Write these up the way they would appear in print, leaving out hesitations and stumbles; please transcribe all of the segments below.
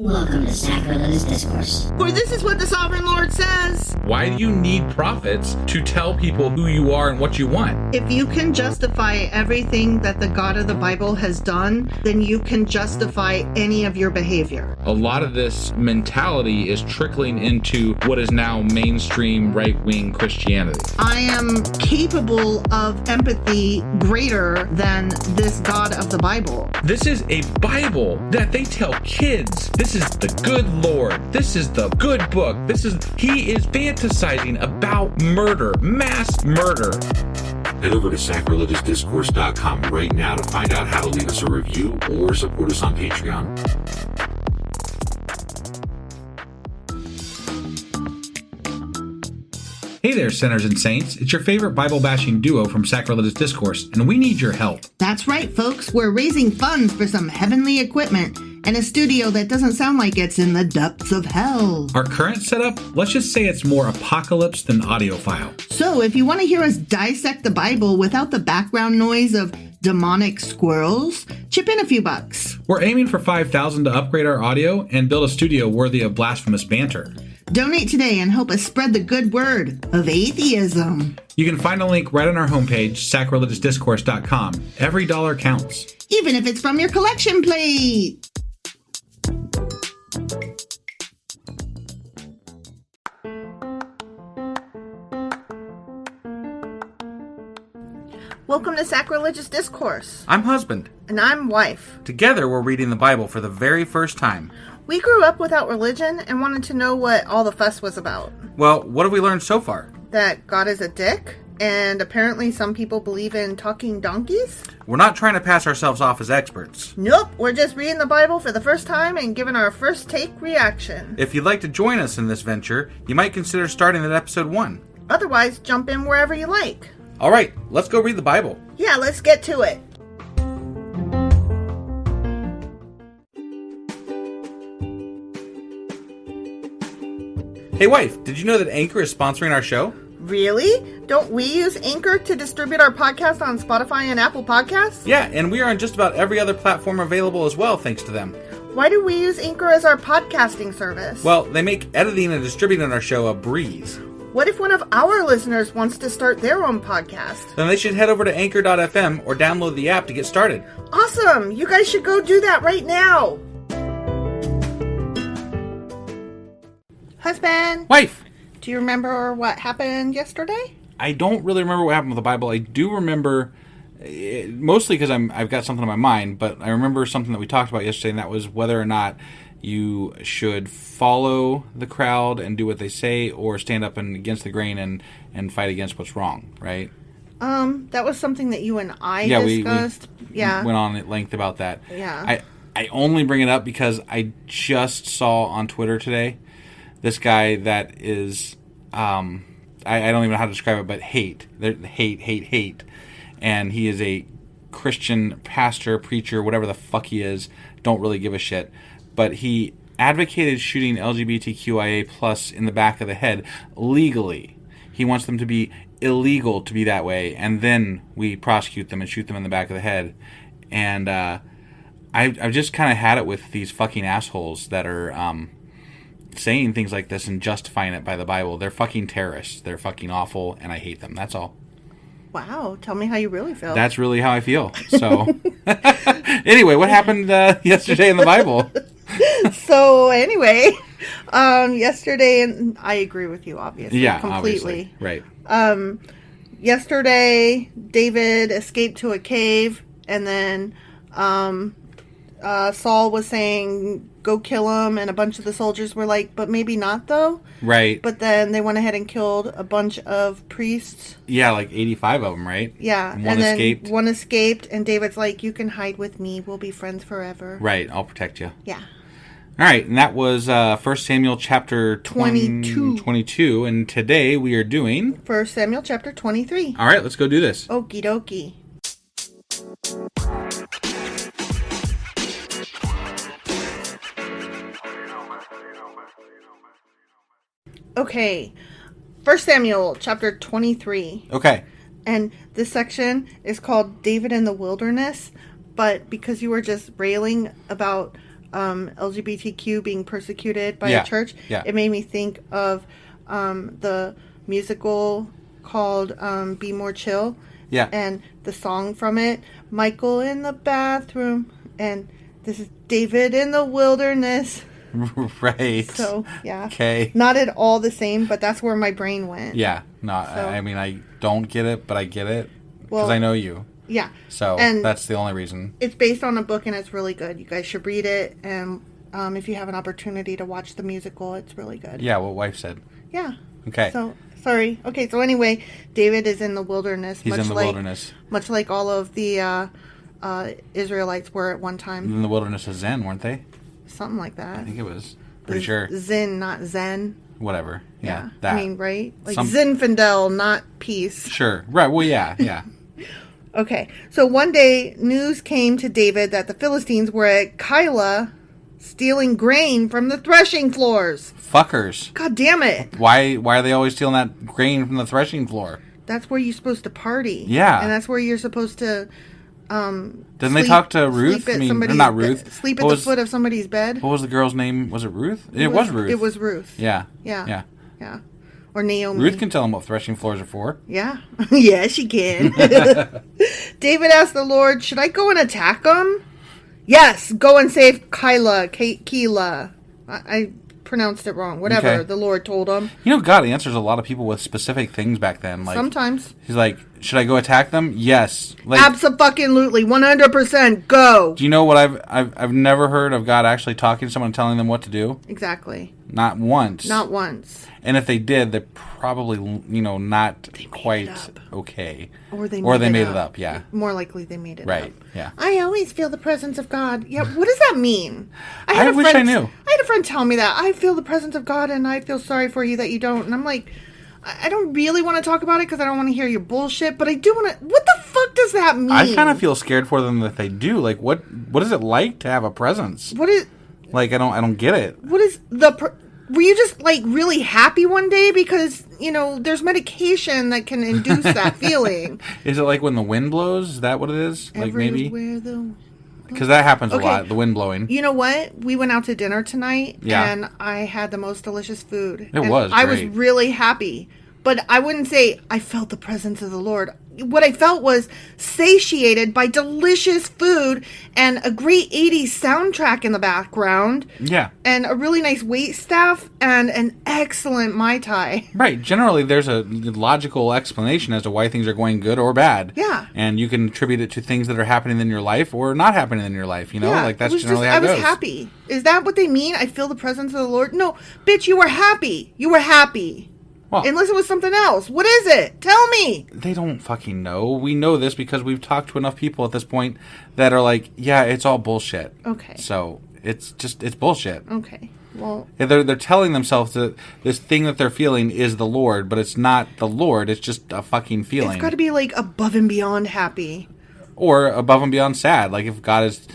Welcome to Sacrilegious Discourse. For this is what the Sovereign Lord says. Why do you need prophets to tell people who you are and what you want? If you can justify everything that the God of the Bible has done, then you can justify any of your behavior. A lot of this mentality is trickling into what is now mainstream right-wing Christianity. I am capable of empathy greater than this God of the Bible. This is a Bible that they tell kids. This is the good Lord. This is the good book. He is fantasizing about murder, mass murder. Head over to sacrilegiousdiscourse.com right now to find out how to leave us a review or support us on Patreon. Hey there, sinners and saints. It's your favorite Bible-bashing duo from Sacrilegious Discourse, and we need your help. That's right, folks. We're raising funds for some heavenly equipment and a studio that doesn't sound like it's in the depths of hell. Our current setup, let's just say it's more apocalypse than audiophile. So if you want to hear us dissect the Bible without the background noise of demonic squirrels, chip in a few bucks. We're aiming for $5,000 to upgrade our audio and build a studio worthy of blasphemous banter. Donate today and help us spread the good word of atheism. You can find a link right on our homepage, sacrilegiousdiscourse.com. Every dollar counts. Even if it's from your collection plate. Welcome to Sacrilegious Discourse. I'm husband. And I'm wife. Together we're reading the Bible for the very first time. We grew up without religion and wanted to know what all the fuss was about. Well, what have we learned so far? That God is a dick, and apparently some people believe in talking donkeys. We're not trying to pass ourselves off as experts. Nope, we're just reading the Bible for the first time and giving our first take reaction. If you'd like to join us in this venture, you might consider starting at episode 1. Otherwise, jump in wherever you like. All right, let's go read the Bible. Yeah, let's get to it. Hey wife, did you know that Anchor is sponsoring our show? Really? Don't we use Anchor to distribute our podcast on Spotify and Apple Podcasts? Yeah, and we are on just about every other platform available as well, thanks to them. Why do we use Anchor as our podcasting service? Well, they make editing and distributing our show a breeze. What if one of our listeners wants to start their own podcast? Then they should head over to anchor.fm or download the app to get started. Awesome! You guys should go do that right now! Husband! Wife! Do you remember what happened yesterday? I don't really remember what happened with the Bible. I do remember, mostly because I've got something on my mind, but I remember something that we talked about yesterday, and that was whether or not you should follow the crowd and do what they say, or stand up and against the grain and fight against what's wrong, right? That was something that you and I discussed. We went on at length about that. Yeah. I only bring it up because I just saw on Twitter today this guy that is, I don't even know how to describe it, but hate. And he is a Christian pastor, preacher, whatever the fuck he is. Don't really give a shit. But he advocated shooting LGBTQIA plus in the back of the head legally. He wants them to be illegal to be that way, and then we prosecute them and shoot them in the back of the head. And I've just kind of had it with these fucking assholes that are saying things like this and justifying it by the Bible. They're fucking terrorists. They're fucking awful, and I hate them. That's all. Wow, tell me how you really feel. That's really how I feel. So, anyway, what happened yesterday in the Bible? So, anyway, yesterday, and I agree with you, obviously. Yeah, completely. Obviously. Right. Yesterday, David escaped to a cave, and then Saul was saying, go kill him, and a bunch of the soldiers were like, but maybe not, though. Right. But then they went ahead and killed a bunch of priests. Yeah, like 85 of them, right? Yeah. And one escaped. One escaped, and David's like, you can hide with me. We'll be friends forever. Right, I'll protect you. Yeah. All right, and that was 1 Samuel chapter 22, and today we are doing 1 Samuel chapter 23. All right, let's go do this. Okie dokie. Okay, 1 Samuel chapter 23. Okay. And this section is called David in the Wilderness, but because you were just railing about LGBTQ being persecuted by Yeah. a church, Yeah. it made me think of the musical called Be More Chill. Yeah. And the song from it, Michael in the bathroom, and this is David in the wilderness. Right. So, yeah. Okay. Not at all the same, but that's where my brain went. Yeah. No, So- I mean, I don't get it, but I get it. Because Well- I know you. Yeah. So And- that's the only reason. It's based on a book, and it's really good. You guys should read it, and if you have an opportunity to watch the musical, it's really good. Yeah, what wife said. Yeah. Okay. So, sorry. Okay, so anyway, David is in the wilderness. He's in the wilderness. Much like all of the Israelites were at one time. In the wilderness of Zen, weren't they? Something like that. I think it was. Pretty sure. Zin, not Zen. Whatever. Yeah. That. I mean, right? Like Some- Zinfandel, not peace. Sure. Right. Well, yeah. Yeah. Okay, so one day, news came to David that the Philistines were at Keilah stealing grain from the threshing floors. Fuckers. God damn it. Why are they always stealing that grain from the threshing floor? That's where you're supposed to party. Yeah. And that's where you're supposed to Didn't they talk to Ruth? Sleep at I mean, somebody's not Ruth. Sleep at What the was- foot of somebody's bed. What was the girl's name? Was it Ruth? It was Ruth. It was Ruth. Yeah. Yeah. Yeah. Yeah. Or Naomi. Ruth can tell them what threshing floors are for. Yeah. Yeah, she can. David asked the Lord, should I go and attack them? Yes, go and save Keilah. I pronounced it wrong. Whatever, Okay. the Lord told him. You know, God answers a lot of people with specific things back then. Like Sometimes. He's like, should I go attack them? Yes. Like, Abso-fucking-lutely, 100%, go. do you know what I've never heard of God actually talking to someone and telling them what to do? Exactly. Not once. Not once. And if they did, they're probably, not quite up. okay. Or they made it up, yeah. More likely they made it up. Right, yeah. I always feel the presence of God. Yeah, what does that mean? I wish I knew. I had a friend tell me that. I feel the presence of God and I feel sorry for you that you don't. And I'm like, I don't really want to talk about it because I don't want to hear your bullshit, but I do want to. What the fuck does that mean? I kind of feel scared for them that they do. Like, what is it like to have a presence? What is... Like, I don't get it. What is the... Were you just, like, really happy one day? Because, there's medication that can induce that feeling. Is it like when the wind blows? Is that what it is? Like, maybe? Everywhere the... Because that happens Okay. a lot, the wind blowing. You know what? We went out to dinner tonight, Yeah. and I had the most delicious food. It And was I was great. really happy. But I wouldn't say I felt the presence of the Lord. What I felt was satiated by delicious food and a great 80s soundtrack in the background. Yeah. And a really nice wait staff and an excellent Mai Tai. Right. Generally, there's a logical explanation as to why things are going good or bad. Yeah. And you can attribute it to things that are happening in your life or not happening in your life. Like that's it was generally just, how it I goes. was happy. Is that what they mean? I feel the presence of the Lord? No, bitch, you were happy. You were happy. Well, Unless it was something else. What is it? Tell me. they don't fucking know. We know this because we've talked to enough people at this point that are like, yeah, it's all bullshit. Okay. So it's bullshit. Okay. Well, Yeah, they're telling themselves that this thing that they're feeling is the Lord, but it's not the Lord. It's just a fucking feeling. it's got to be like above and beyond happy. Or above and beyond sad. Like if God is,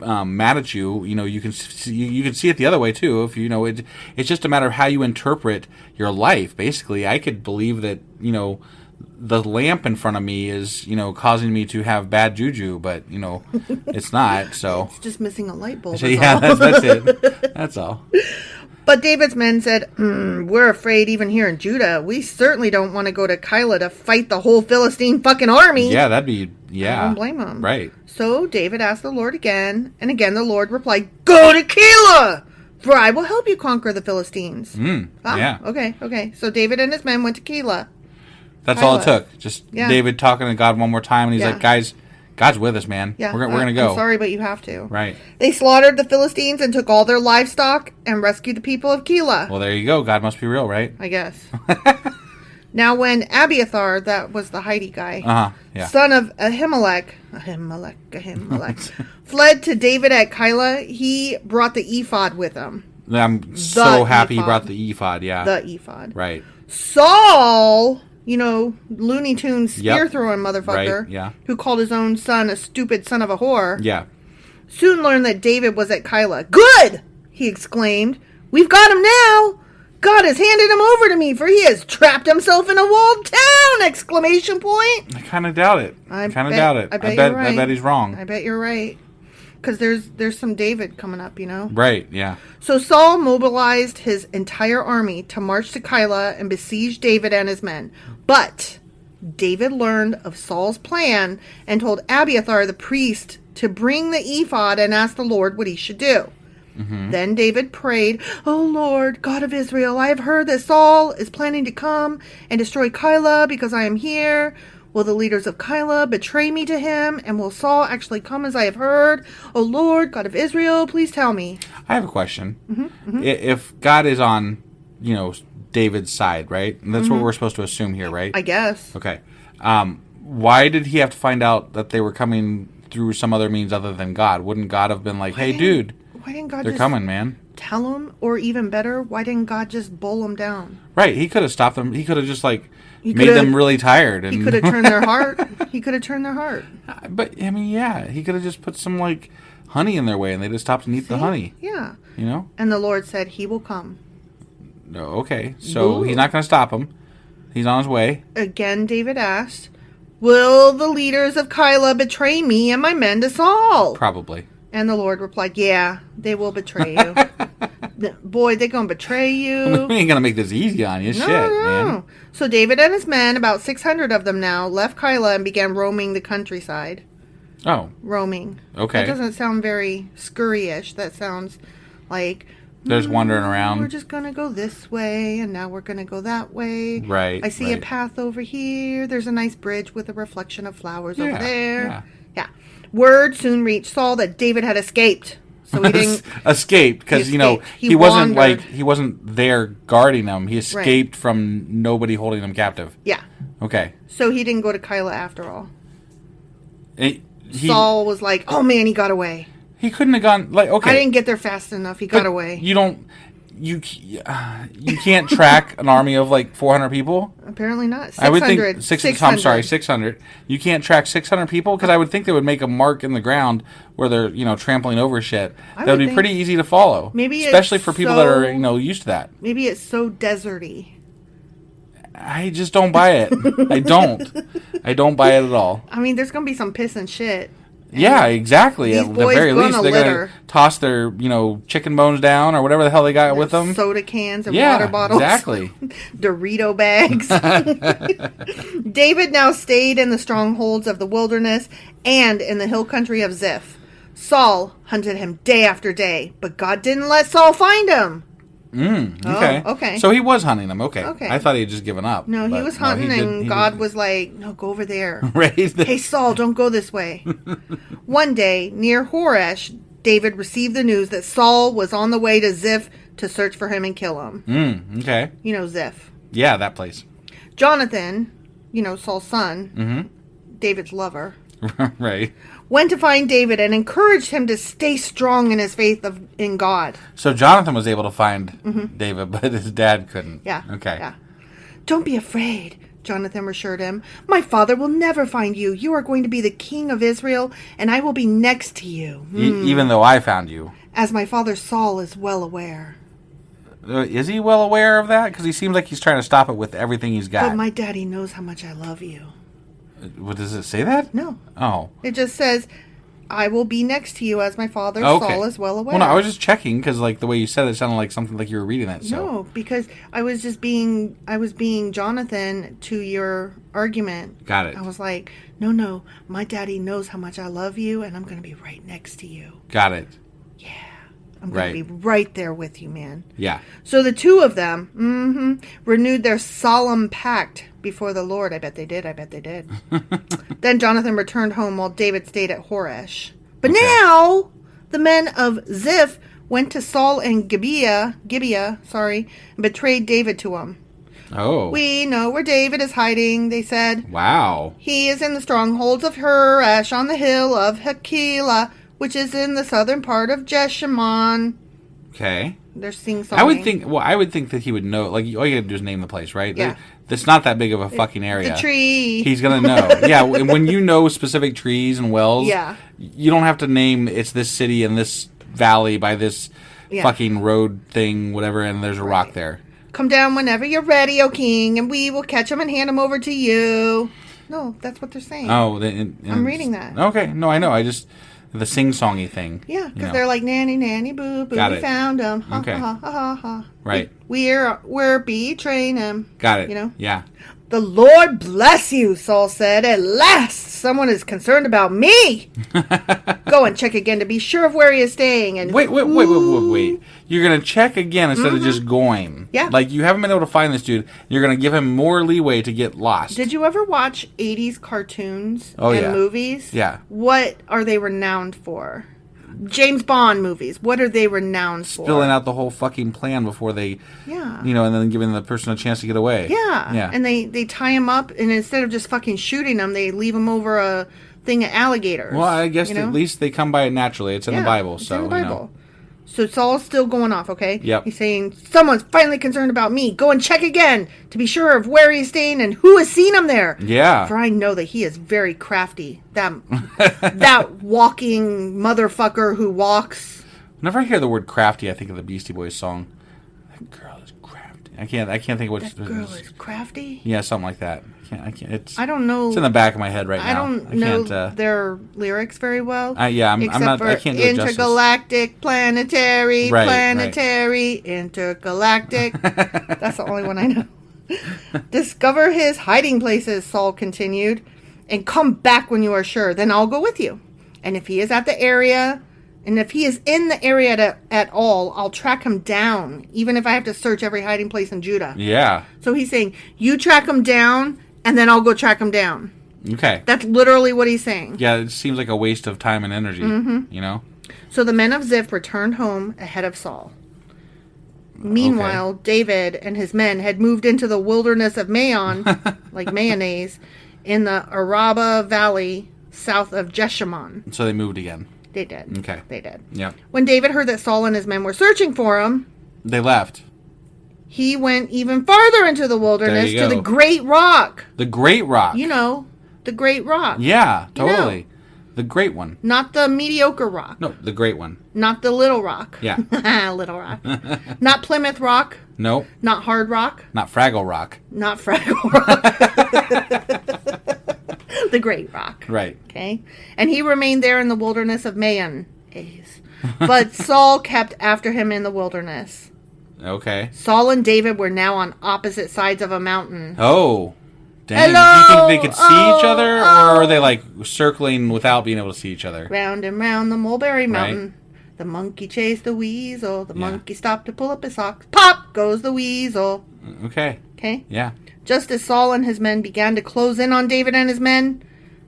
mad at you, you can see it the other way too. If it's just a matter of how you interpret your life. Basically, I could believe that the lamp in front of me is causing me to have bad juju, but it's not. So It's just missing a light bulb. so is yeah, all. that's it. That's all. But David's men said, we're afraid even here in Judah. We certainly don't want to go to Keilah to fight the whole Philistine fucking army. Yeah, that'd be I don't blame him. Right. So David asked the Lord again, and again the Lord replied, go to Keilah, for I will help you conquer the Philistines. Yeah. Okay. So David and his men went to Keilah. That's all it Keilah. took. Just Yeah. David talking to God one more time, and he's Yeah. like, "Guys, God's with us, man. Yeah, We're gonna go." I'm sorry, but you have to. Right. They slaughtered the Philistines and took all their livestock and rescued the people of Keilah. Well, there you go. God must be real, right? I guess. Now, when Abiathar, that was the Heidi guy, Yeah. son of Ahimelech, fled to David at Keilah, he brought the ephod with him. I'm so happy he ephod. brought the ephod. Yeah. The ephod. Right. Saul, Looney Tunes spear Yep. throwing motherfucker, Right, yeah. who called his own son a stupid son of a whore, Yeah. soon learned that David was at Keilah. Good! He exclaimed. We've got him now! God has handed him over to me, for he has trapped himself in a walled town! Exclamation point! I kind of doubt it. I kind of bet- doubt it. I bet you're right. I bet he's wrong. I bet you're right. because there's some David coming up, Right, yeah. So Saul mobilized his entire army to march to Keilah and besiege David and his men. But David learned of Saul's plan and told Abiathar the priest to bring the ephod and ask the Lord what he should do. Then David prayed, "O Lord, God of Israel, I have heard that Saul is planning to come and destroy Keilah because I am here. Will the leaders of Keilah betray me to him? And will Saul actually come as I have heard? O Lord, God of Israel, please tell me." I have a question. If God is on, David's side, right? And that's what we're supposed to assume here, right? I guess. Okay. Why did he have to find out that they were coming through some other means other than God? Wouldn't God have been like, "Hey, dude, Why didn't God they're just coming, man"? tell him? Or even better, why didn't God just bowl them down? Right. He could have stopped them. He could have just made coulda- them really tired. And He could have turned their heart. He could have turned their heart. But I mean, yeah, he could have just put some honey in their way, and they just stopped and eat the honey. Yeah. You know. And the Lord said, "He will come." No. Okay. So Ooh. he's not going to stop him. He's on his way. Again, David asked, "Will the leaders of Keilah betray me and my men to Saul?" Probably. And the Lord replied, "Yeah, they will betray you." Boy, they're going to betray you. We ain't going to make this easy on you. No, Shit, man. So David and his men, about 600 of them now, left Keilah and began roaming the countryside. Oh. Roaming. Okay. That doesn't sound very scurry-ish. That sounds like... They're just wandering around. We're just going to go this way, and now we're going to go that way. Right. I see a path over here. There's a nice bridge with a reflection of flowers over there. Yeah. Word soon reached Saul that David had escaped. So he didn't... escaped, because, he wasn't there guarding him. He escaped from nobody holding him captive. Yeah. Okay. So he didn't go to Keilah after all. Saul was like, "Oh man, he got away. He couldn't have gone, okay. I didn't get there fast enough. He got away." You can't track an army of 400 people. Apparently not. 600. I would think 600. You can't track 600 people, because I would think they would make a mark in the ground where they're trampling over shit. That would be pretty easy to follow. Maybe especially for people that are used to that. Maybe it's so deserty. I just don't buy it. I don't buy it at all. I mean, there's gonna be some piss and shit. Yeah, exactly. At the very least, they're going to toss their, chicken bones down or whatever the hell they got with them. Soda cans and water bottles. Exactly. Dorito bags. David now stayed in the strongholds of the wilderness and in the hill country of Ziph. Saul hunted him day after day, but God didn't let Saul find him. Okay. Oh, okay. So he was hunting them. Okay. Okay. I thought he had just given up. No, he was hunting, and God was like, "No, go over there." Right. "Hey, Saul, don't go this way." One day, near Horesh, David received the news that Saul was on the way to Ziph to search for him and kill him. Okay. Ziph. Yeah, that place. Jonathan, Saul's son, David's lover, right, went to find David and encouraged him to stay strong in his faith in God. So Jonathan was able to find David, but his dad couldn't. Yeah. Okay. Yeah. "Don't be afraid," Jonathan assured him. "My father will never find you. You are going to be the king of Israel, and I will be next to you. Even though I found you. As my father Saul is well aware." Is he well aware of that? Because he seems like he's trying to stop it with everything he's got. "But my daddy knows how much I love you." What, does it say that? No. Oh. It just says, "I will be next to you as my father Saul is well aware." Well, no, I was just checking, because the way you said it sounded like something like you were reading that. So. No, because I was being Jonathan to your argument. Got it. I was like, no, my daddy knows how much I love you, and I'm going to be right next to you. Got it. Yeah. I'm going to be right there with you, man. Yeah. So the two of them renewed their solemn pact before the Lord. I bet they did. Then Jonathan returned home while David stayed at Horesh. But now the men of Ziph went to Saul and Gibeah, and betrayed David to him. Oh. "We know where David is hiding," they said. Wow. "He is in the strongholds of Horesh on the hill of Hakilah, which is in the southern part of Jeshimon." Okay. They're sing-songing. I would think that he would know. All you gotta do is name the place, right? Yeah. It's not that big of a fucking area. The tree. He's gonna know. Yeah, when you know specific trees and wells, you don't have to name it's this city and this valley by this fucking road thing, whatever, and there's a rock there. "Come down whenever you're ready, O king, and we will catch him and hand him over to you." No, that's what they're saying. Oh, I'm reading that. Okay, no, I know. The sing-songy thing. Yeah, because they're like, nanny, nanny, boo, boo, Got we it. found him. Ha, Okay. ha, ha, ha, ha. Right. We're betraying him. Got it. You know? Yeah. The Lord bless you, Saul said. At last, someone is concerned about me. Go and check again to be sure of where he is staying. And Wait. You're going to check again instead of just going. Yeah. Like, you haven't been able to find this dude. You're going to give him more leeway to get lost. Did you ever watch 80s cartoons Oh, and yeah. movies? Yeah. What are they renowned for? James Bond movies. What are they renowned for? Filling out the whole fucking plan before they, Yeah. and then giving the person a chance to get away. Yeah. Yeah. And they tie him up, and instead of just fucking shooting him, they leave him over a thing of alligators. Well, I guess you know? at least they come by it naturally. It's in the Bible. It's So, in the Bible. So Saul's still going off, okay? Yep. He's saying, someone's finally concerned about me. Go and check again to be sure of where he's staying and who has seen him there. Yeah. For I know that he is very crafty. That walking motherfucker who walks. Whenever I hear the word crafty, I think of the Beastie Boys song. That girl is crafty. I can't think of what. That girl is crafty? Yeah, something like that. I can't. I don't know. It's in the back of my head right now. I don't know can't, their lyrics very well. Yeah, I'm not. For I can't do it justice. intergalactic, planetary, Right. intergalactic. That's the only one I know. Discover his hiding places, Saul continued, and come back when you are sure. Then I'll go with you. And if he is in the area at all, I'll track him down, even if I have to search every hiding place in Judah. Yeah. So he's saying, you track him down, and then I'll go track him down. Okay. That's literally what he's saying. Yeah, it seems like a waste of time and energy. Mm-hmm. So the men of Ziph returned home ahead of Saul. Meanwhile, David and his men had moved into the wilderness of Maon, like mayonnaise, in the Araba Valley south of Jeshimon. So they moved again. They did. Okay. They did. Yeah. When David heard that Saul and his men were searching for him, They left. he went even farther into the wilderness There you to go. the Great Rock. The Great Rock. You know, the Great Rock. Yeah, You know. totally. The Great One. Not the mediocre rock. No, the Great One. Not the Little Rock. Yeah. Little Rock. Not Plymouth Rock. Nope. Not Hard Rock. Not Fraggle Rock. Not Fraggle Rock. The Great Rock. Right. Okay. And he remained there in the wilderness of Maon. But Saul kept after him in the wilderness. Okay. Saul and David were now on opposite sides of a mountain. Oh. Dang. Hello? Do you think they could see each other? Or are they like circling without being able to see each other? Round and round the mulberry mountain. The monkey chased the weasel. The monkey stopped to pull up his socks. Pop goes the weasel. Okay. Okay. Yeah. Just as Saul and his men began to close in on David and his men,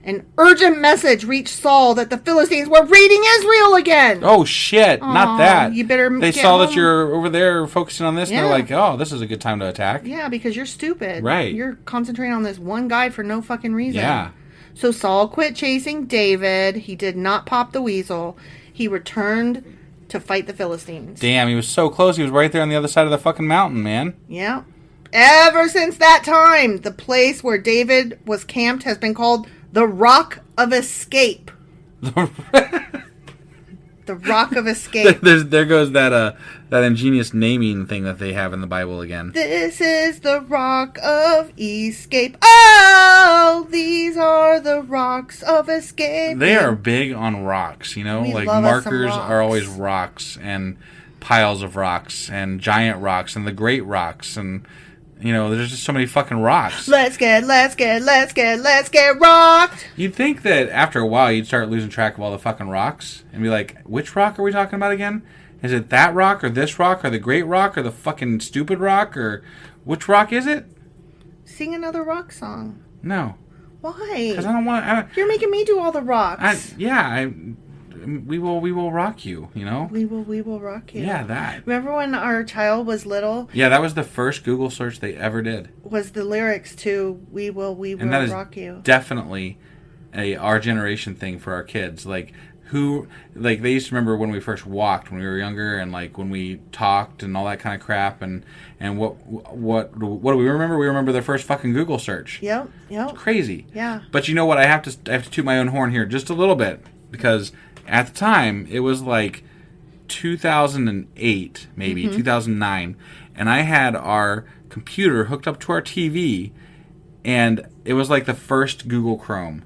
an urgent message reached Saul that the Philistines were raiding Israel again. Oh, shit. Not that. You better They get saw that home. you're over there focusing on this, and Yeah. they're like, oh, this is a good time to attack. Yeah, because you're stupid. Right. You're concentrating on this one guy for no fucking reason. Yeah. So Saul quit chasing David. He did not pop the weasel. He returned to fight the Philistines. Damn, he was so close. He was right there on the other side of the fucking mountain, man. Yeah. Ever since that time, the place where David was camped has been called the Rock of Escape. The Rock of Escape. There goes that ingenious naming thing that they have in the Bible again. This is the Rock of Escape. Oh, these are the rocks of escape. They are big on rocks, We like love us some markers rocks. are always rocks and piles of rocks and giant rocks and the great rocks and there's just so many fucking rocks. Let's get rocked. You'd think that after a while you'd start losing track of all the fucking rocks and be like, which rock are we talking about again? Is it that rock or this rock or the great rock or the fucking stupid rock or which rock is it? Sing another rock song. No. Why? Because I don't want You're making me do all the rocks. we will rock you, We will rock you. Yeah, that. Remember when our child was little? Yeah, that was the first Google search they ever did. Was the lyrics to "We will And that is rock you"? definitely our generation thing for our kids. Like they used to remember when we first walked when we were younger, and like when we talked and all that kind of crap. And what do we remember? We remember the first fucking Google search. Yep. Crazy. Yeah. But you know what? I have to toot my own horn here just a little bit because at the time it was like 2008, maybe 2009, and I had our computer hooked up to our TV, and it was like the first Google Chrome.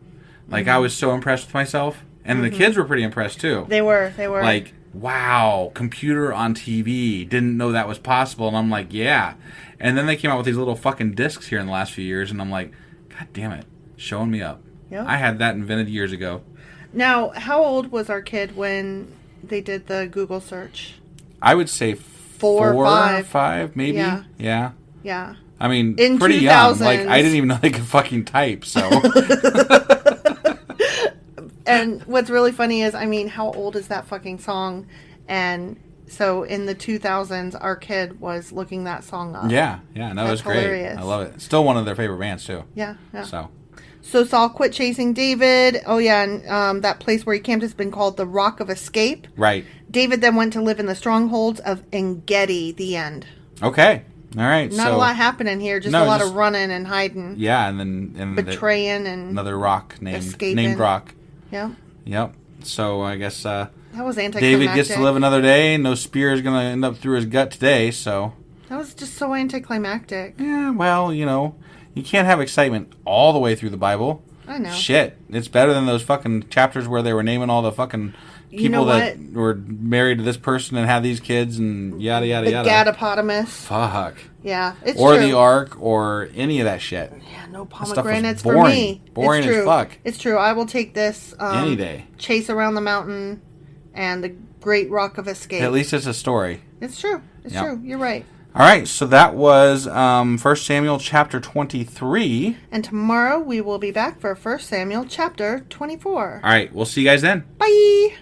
Like I was so impressed with myself. And the kids were pretty impressed, too. They were. Like, wow, computer on TV. Didn't know that was possible. And I'm like, yeah. And then they came out with these little fucking discs here in the last few years. And I'm like, God damn it. Showing me up. Yep. I had that invented years ago. Now, how old was our kid when they did the Google search? I would say 4 or 5, maybe. Yeah. I mean, in pretty 2000s. young. Like, I didn't even know they could fucking type, so. And what's really funny is, I mean, how old is that fucking song? And so in the 2000s, our kid was looking that song up. Yeah, no, it was great. Hilarious. I love it. Still one of their favorite bands, too. Yeah. So Saul quit chasing David. Oh, yeah, and that place where he camped has been called the Rock of Escape. Right. David then went to live in the strongholds of En-Gedi, the end. Okay. All right. Not a lot happening here, just a lot of running and hiding. Yeah, and betraying and another rock escaping. named Rock. Yep. So I guess that was anticlimactic. David gets to live another day. No spear is going to end up through his gut today, so. That was just so anticlimactic. Yeah, well, you can't have excitement all the way through the Bible. I know. Shit. It's better than those fucking chapters where they were naming all the fucking people that were married to this person and had these kids and yada, yada, the yada. Gadapotamus. Fuck. Yeah, it's or true. The Ark or any of that shit. Yeah, no That stuff was pomegranates boring. for me. Boring it's true. as fuck. It's true. I will take this any day. Chase around the mountain and the Great Rock of Escape. At least it's a story. It's true. It's true. You're right. All right, so that was 1 Samuel chapter 23. And tomorrow we will be back for 1 Samuel chapter 24. All right, we'll see you guys then. Bye!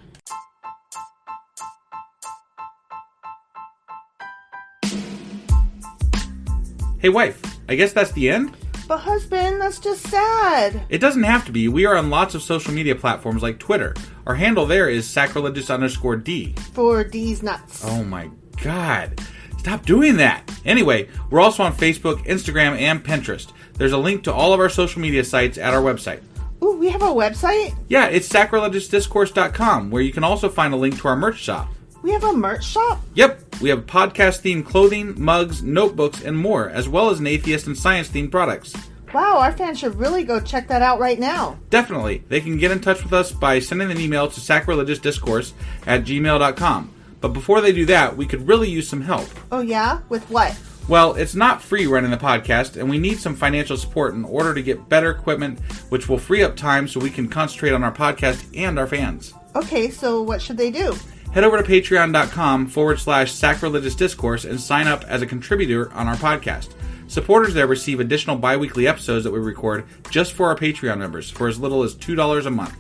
Hey, wife, I guess that's the end? But husband, that's just sad. It doesn't have to be. We are on lots of social media platforms like Twitter. Our handle there is sacrilegious_D. For D's nuts. Oh my God. Stop doing that. Anyway, we're also on Facebook, Instagram, and Pinterest. There's a link to all of our social media sites at our website. Ooh, we have a website? Yeah, it's sacrilegiousdiscourse.com, where you can also find a link to our merch shop. We have a merch shop? Yep, we have podcast-themed clothing, mugs, notebooks, and more, as well as an atheist and science-themed products. Wow, our fans should really go check that out right now. Definitely. They can get in touch with us by sending an email to sacrilegiousdiscourse@gmail.com. But before they do that, we could really use some help. Oh yeah? With what? Well, it's not free running the podcast, and we need some financial support in order to get better equipment, which will free up time so we can concentrate on our podcast and our fans. Okay, so what should they do? Head over to patreon.com/sacrilegiousdiscourse and sign up as a contributor on our podcast. Supporters there receive additional bi-weekly episodes that we record just for our Patreon members for as little as $2 a month.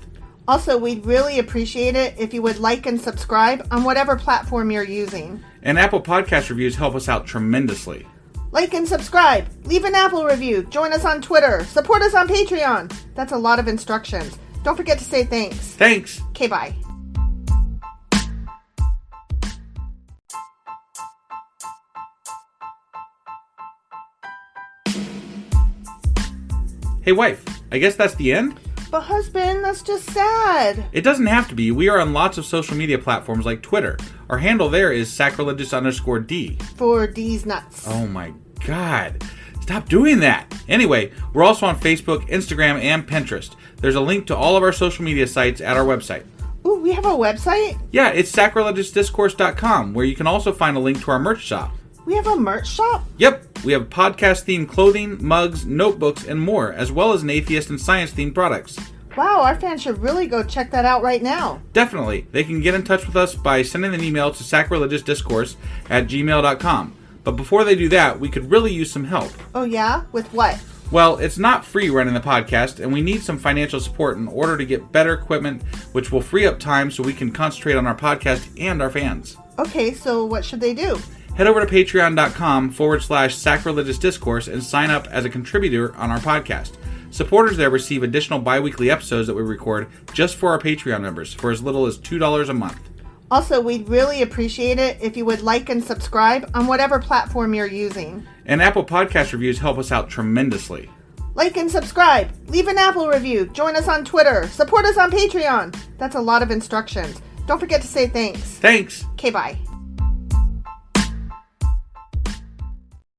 Also, we'd really appreciate it if you would like and subscribe on whatever platform you're using. And Apple Podcast reviews help us out tremendously. Like and subscribe. Leave an Apple review. Join us on Twitter. Support us on Patreon. That's a lot of instructions. Don't forget to say thanks. Thanks. Okay, bye. Hey, wife, I guess that's the end? But husband, that's just sad. It doesn't have to be. We are on lots of social media platforms like Twitter. Our handle there is sacrilegious_D. For D's nuts. Oh my God. Stop doing that. Anyway, we're also on Facebook, Instagram, and Pinterest. There's a link to all of our social media sites at our website. Ooh, we have a website? Yeah, it's sacrilegiousdiscourse.com, where you can also find a link to our merch shop. We have a merch shop? Yep, we have podcast-themed clothing, mugs, notebooks, and more, as well as an atheist and science-themed products. Wow, our fans should really go check that out right now. Definitely. They can get in touch with us by sending an email to sacrilegiousdiscourse@gmail.com. But before they do that, we could really use some help. Oh yeah? With what? Well, it's not free running the podcast, and we need some financial support in order to get better equipment, which will free up time so we can concentrate on our podcast and our fans. Okay, so what should they do? Head over to patreon.com/sacrilegiousdiscourse and sign up as a contributor on our podcast. Supporters there receive additional bi-weekly episodes that we record just for our Patreon members for as little as $2 a month. Also, we'd really appreciate it if you would like and subscribe on whatever platform you're using. And Apple Podcast reviews help us out tremendously. Like and subscribe. Leave an Apple review. Join us on Twitter. Support us on Patreon. That's a lot of instructions. Don't forget to say thanks. Thanks. Okay, bye.